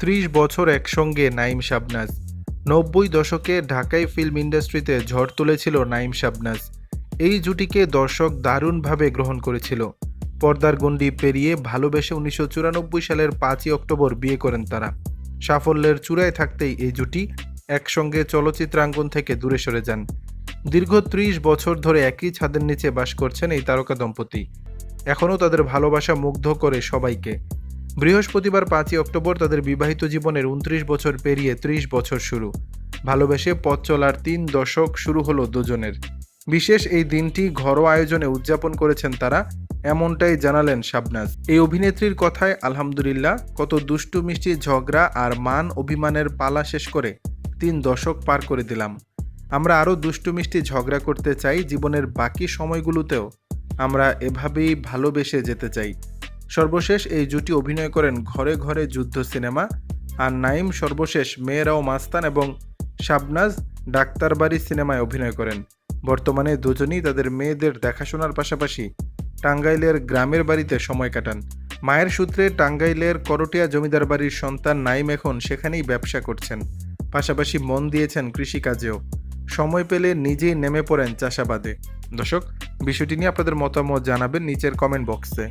30 বছর একসঙ্গে নাঈম শাবনাজ। 90 দশকে ঢাকাই ফিল্ম ইন্ডাস্ট্রিতে ঝড় তুলেছিল নাঈম শাবনাজ। এই জুটিকে দর্শক দারুণভাবে গ্রহণ করেছিল। পর্দার গণ্ডি পেরিয়ে ভালোবেসে 1994 সালের 5ই অক্টোবর বিয়ে করেন তারা। সাফল্যের চূড়ায় থাকতেই এই জুটি একসঙ্গে চলচ্চিত্রাঙ্গন থেকে দূরে সরে যান। দীর্ঘ 30 বছর ধরে একই ছাদের নিচে বাস করছেন এই তারকা দম্পতি। এখনও তাদের ভালোবাসা মুগ্ধ করে সবাইকে। বৃহস্পতিবার 5ই অক্টোবর তাদের বিবাহিত জীবনের 29 বছর পেরিয়ে 30 বছর শুরু। ভালোবেসে পথ চলার 3 দশক শুরু হলো দুজনের। বিশেষ এই দিনটি ঘরোয়া আয়োজনে উদযাপন করেছেন তারা, এমনটাই জানালেন শাবনাজ। এই অভিনেত্রীর কথায় আলহামদুলিল্লাহ, কত দুষ্টু মিষ্টি ঝগড়া আর মান অভিমানের পালা শেষ করে 3 দশক পার করে দিলাম। আমরা আরও দুষ্টু মিষ্টি ঝগড়া করতে চাই, জীবনের বাকি সময়গুলোতেও আমরা এভাবেই ভালোবেসে যেতে চাই। সর্বশেষ এই জুটি অভিনয় করেন ঘরে ঘরে যুদ্ধ সিনেমা, আর নাঈম সর্বশেষ মেয়েরাও মাস্তান এবং শাবনাজ ডাক্তারবাড়ি সিনেমায় অভিনয় করেন। বর্তমানে দুজনেই তাদের মেয়েদের দেখাশোনার পাশাপাশি টাঙ্গাইলের গ্রামের বাড়িতে সময় কাটান। মায়ের সূত্রে টাঙ্গাইলের করটিয়া জমিদার বাড়ির সন্তান নাঈম এখন সেখানেই ব্যবসা করছেন, পাশাপাশি মন দিয়েছেন কৃষিকাজেও। সময় পেলে নিজেই নেমে পড়েন চাষাবাদে। দর্শক, বিষয়টি নিয়ে আপনাদের মতামত জানাবেন নিচের কমেন্ট বক্সে।